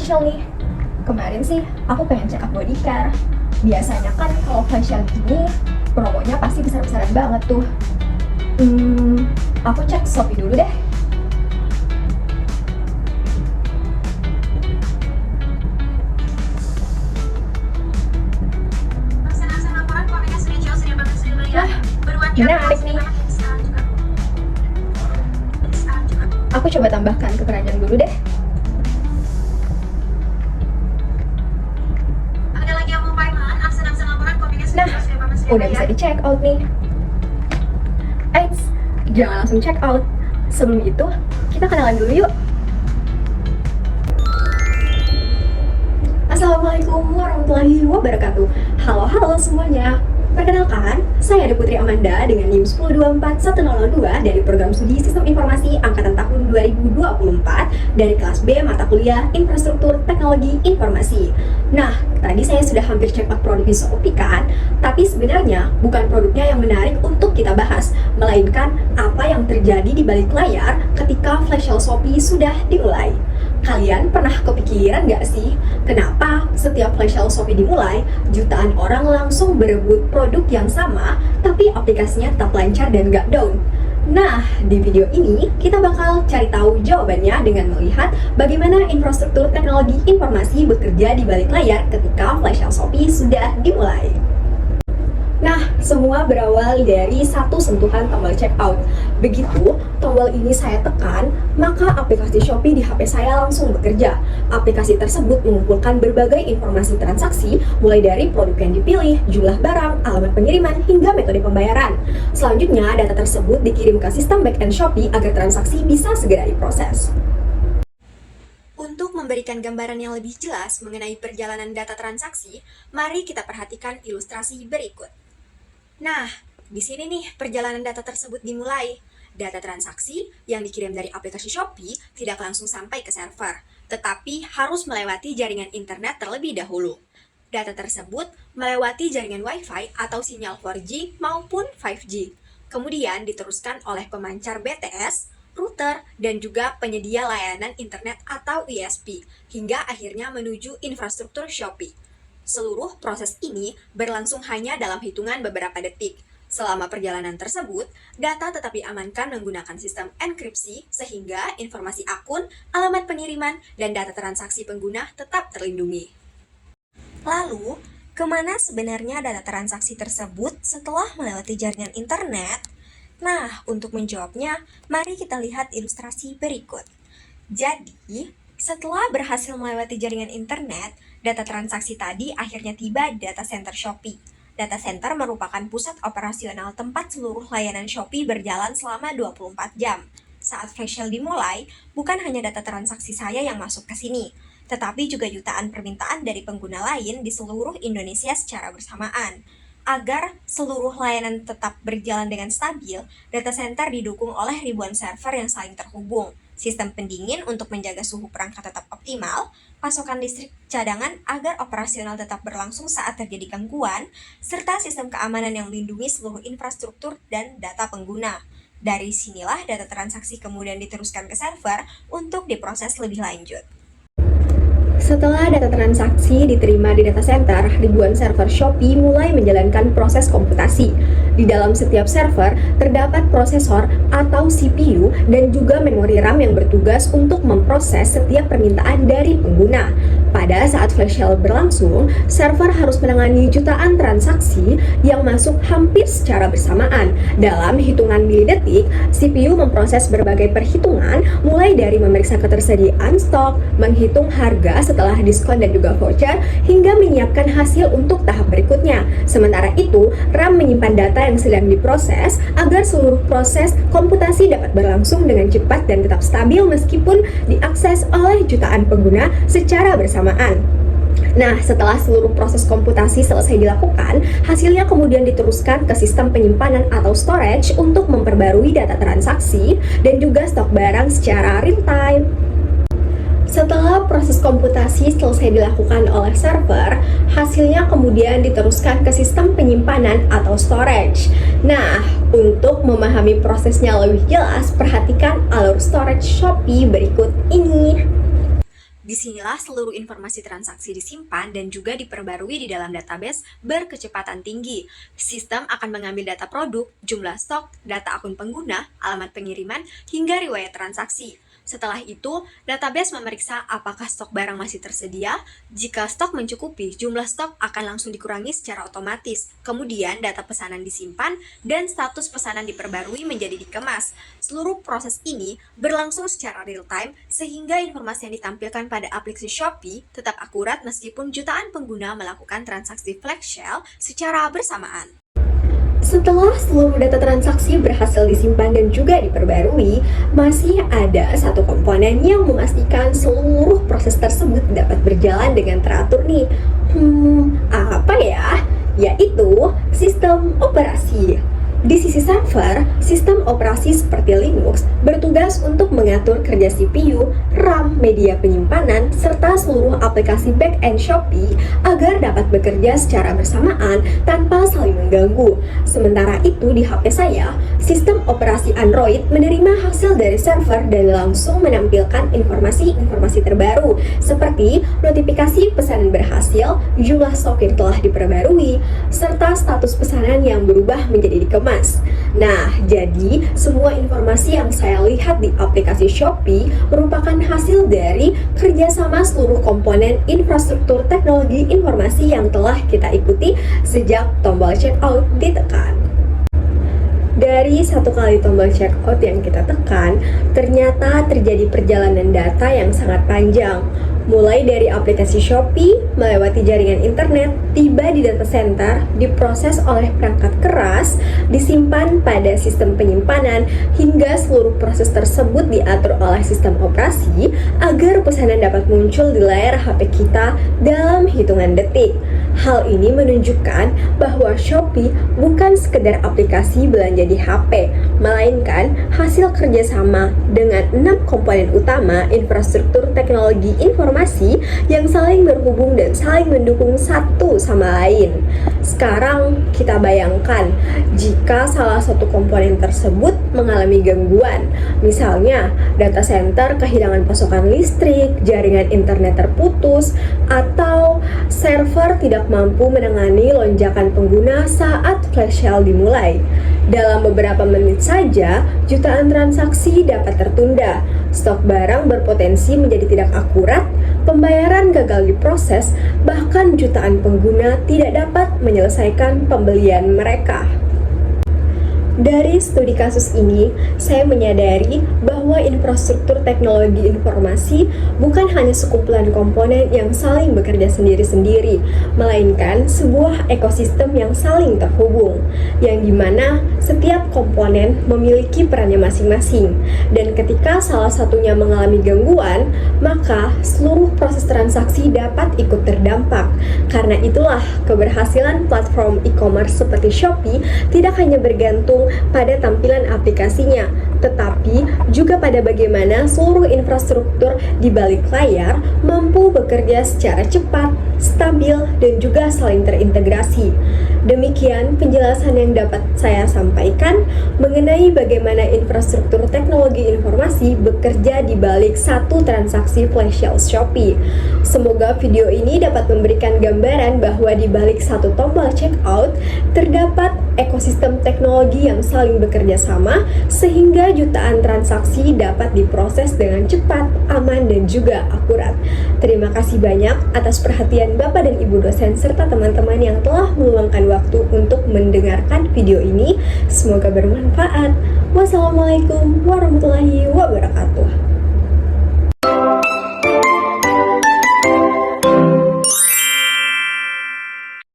facial nih. Kemarin sih aku pengen check up body care. Biasanya kan kalau facial gini promonya pasti besar-besaran banget tuh. Aku cek Shopee dulu deh. Wah, menarik nih. Aku coba tambahkan ke keranjang dulu deh. Nah, udah bisa di check out nih. Eits, jangan langsung check out. Sebelum itu, kita kenalan dulu yuk. Assalamualaikum warahmatullahi wabarakatuh. Halo semuanya. Perkenalkan, saya ada Putri Amanda dengan NIM 1024102 dari Program Studi Sistem Informasi Angkatan tahun 2024 dari kelas B mata kuliah Infrastruktur Teknologi Informasi. Nah, tadi saya sudah hampir check out produk di Shopee kan, tapi sebenarnya bukan produknya yang menarik untuk kita bahas, melainkan apa yang terjadi di balik layar ketika flash sale Shopee sudah dimulai. Kalian pernah kepikiran nggak sih, kenapa setiap flash sale Shopee dimulai, jutaan orang langsung berebut produk yang sama, tapi aplikasinya tetap lancar dan nggak down? Nah, di video ini kita bakal cari tahu jawabannya dengan melihat bagaimana infrastruktur teknologi informasi bekerja di balik layar ketika flash sale Shopee sudah dimulai. Nah, semua berawal dari satu sentuhan tombol checkout. Begitu tombol ini saya tekan, maka aplikasi Shopee di HP saya langsung bekerja. Aplikasi tersebut mengumpulkan berbagai informasi transaksi, mulai dari produk yang dipilih, jumlah barang, alamat pengiriman, hingga metode pembayaran. Selanjutnya, data tersebut dikirim ke sistem backend Shopee agar transaksi bisa segera diproses. Untuk memberikan gambaran yang lebih jelas mengenai perjalanan data transaksi, mari kita perhatikan ilustrasi berikut. Nah, di sini nih perjalanan data tersebut dimulai. Data transaksi yang dikirim dari aplikasi Shopee tidak langsung sampai ke server, tetapi harus melewati jaringan internet terlebih dahulu. Data tersebut melewati jaringan Wi-Fi atau sinyal 4G maupun 5G. Kemudian diteruskan oleh pemancar BTS, router, dan juga penyedia layanan internet atau ISP, hingga akhirnya menuju infrastruktur Shopee. Seluruh proses ini berlangsung hanya dalam hitungan beberapa detik. Selama perjalanan tersebut, data tetap diamankan menggunakan sistem enkripsi sehingga informasi akun, alamat pengiriman, dan data transaksi pengguna tetap terlindungi. Lalu, kemana sebenarnya data transaksi tersebut setelah melewati jaringan internet? Nah, untuk menjawabnya, mari kita lihat ilustrasi berikut. Jadi, setelah berhasil melewati jaringan internet, data transaksi tadi akhirnya tiba di data center Shopee. Data center merupakan pusat operasional tempat seluruh layanan Shopee berjalan selama 24 jam. Saat flash sale dimulai, bukan hanya data transaksi saya yang masuk ke sini, tetapi juga jutaan permintaan dari pengguna lain di seluruh Indonesia secara bersamaan. Agar seluruh layanan tetap berjalan dengan stabil, data center didukung oleh ribuan server yang saling terhubung, sistem pendingin untuk menjaga suhu perangkat tetap optimal, pasokan listrik cadangan agar operasional tetap berlangsung saat terjadi gangguan, serta sistem keamanan yang melindungi seluruh infrastruktur dan data pengguna. Dari sinilah data transaksi kemudian diteruskan ke server untuk diproses lebih lanjut. Setelah data transaksi diterima di data center, ribuan server Shopee mulai menjalankan proses komputasi. Di dalam setiap server, terdapat prosesor atau CPU dan juga memori RAM yang bertugas untuk memproses setiap permintaan dari pengguna. Pada saat flash sale berlangsung, server harus menangani jutaan transaksi yang masuk hampir secara bersamaan. Dalam hitungan milidetik, CPU memproses berbagai perhitungan, mulai dari memeriksa ketersediaan stok, menghitung harga setelah diskon dan juga voucher, hingga menyiapkan hasil untuk tahap berikutnya. Sementara itu, RAM menyimpan data yang sedang diproses agar seluruh proses komputasi dapat berlangsung dengan cepat dan tetap stabil meskipun diakses oleh jutaan pengguna secara bersamaan. Nah, setelah seluruh proses komputasi selesai dilakukan, hasilnya kemudian diteruskan ke sistem penyimpanan atau storage untuk memperbarui data transaksi dan juga stok barang secara real time. Setelah proses komputasi selesai dilakukan oleh server, hasilnya kemudian diteruskan ke sistem penyimpanan atau storage. Nah, untuk memahami prosesnya lebih jelas, perhatikan alur storage Shopee berikut ini. Disinilah seluruh informasi transaksi disimpan dan juga diperbarui di dalam database berkecepatan tinggi. Sistem akan mengambil data produk, jumlah stok, data akun pengguna, alamat pengiriman, hingga riwayat transaksi. Setelah itu, database memeriksa apakah stok barang masih tersedia. Jika stok mencukupi, jumlah stok akan langsung dikurangi secara otomatis. Kemudian, data pesanan disimpan dan status pesanan diperbarui menjadi dikemas. Seluruh proses ini berlangsung secara real-time sehingga informasi yang ditampilkan pada aplikasi Shopee tetap akurat meskipun jutaan pengguna melakukan transaksi flash sale secara bersamaan. Setelah seluruh data transaksi berhasil disimpan dan juga diperbarui, masih ada satu komponen yang memastikan seluruh proses tersebut dapat berjalan dengan teratur nih. Apa ya? Yaitu sistem operasi. Di sisi server, sistem operasi seperti Linux bertugas untuk mengatur kerja CPU, RAM, media penyimpanan, serta seluruh aplikasi back-end Shopee agar dapat bekerja secara bersamaan tanpa saling mengganggu. Sementara itu di HP saya, sistem operasi Android menerima hasil dari server dan langsung menampilkan informasi-informasi terbaru seperti notifikasi pesanan berhasil, jumlah stok yang telah diperbarui, serta status pesanan yang berubah menjadi dikemas. Nah, jadi semua informasi yang saya lihat di aplikasi Shopee merupakan hasil dari kerjasama seluruh komponen infrastruktur teknologi informasi yang telah kita ikuti sejak tombol checkout ditekan. Dari satu kali tombol checkout yang kita tekan, ternyata terjadi perjalanan data yang sangat panjang. Mulai dari aplikasi Shopee, melewati jaringan internet, tiba di data center, diproses oleh perangkat keras, disimpan pada sistem penyimpanan, hingga seluruh proses tersebut diatur oleh sistem operasi agar pesanan dapat muncul di layar HP kita dalam hitungan detik. Hal ini menunjukkan bahwa Shopee bukan sekedar aplikasi belanja di HP, melainkan hasil kerjasama dengan 6 komponen utama infrastruktur teknologi informasi yang saling berhubung dan saling mendukung satu sama lain. Sekarang kita bayangkan jika salah satu komponen tersebut mengalami gangguan, misalnya data center kehilangan pasokan listrik, jaringan internet terputus, atau server tidak mampu menangani lonjakan pengguna saat flash sale dimulai. Dalam beberapa menit saja, jutaan transaksi dapat tertunda, stok barang berpotensi menjadi tidak akurat, pembayaran gagal diproses, bahkan jutaan pengguna tidak dapat menyelesaikan pembelian mereka. Dari studi kasus ini, saya menyadari bahwa infrastruktur teknologi informasi bukan hanya sekumpulan komponen yang saling bekerja sendiri-sendiri, melainkan sebuah ekosistem yang saling terhubung, yang dimana setiap komponen memiliki perannya masing-masing, dan ketika salah satunya mengalami gangguan, maka seluruh proses transaksi dapat ikut terdampak. Karena itulah, keberhasilan platform e-commerce seperti Shopee tidak hanya bergantung pada tampilan aplikasinya, tetapi juga pada bagaimana seluruh infrastruktur di balik layar mampu bekerja secara cepat, stabil, dan juga saling terintegrasi. Demikian penjelasan yang dapat saya sampaikan mengenai bagaimana infrastruktur teknologi informasi bekerja di balik satu transaksi flash sale Shopee. Semoga video ini dapat memberikan gambaran bahwa di balik satu tombol checkout terdapat ekosistem teknologi yang saling bekerja sama sehingga jutaan transaksi dapat diproses dengan cepat, aman, dan juga akurat. Terima kasih banyak atas perhatian Bapak dan Ibu dosen serta teman-teman yang telah meluangkan waktu untuk mendengarkan video ini. Semoga bermanfaat. Wassalamualaikum warahmatullahi wabarakatuh.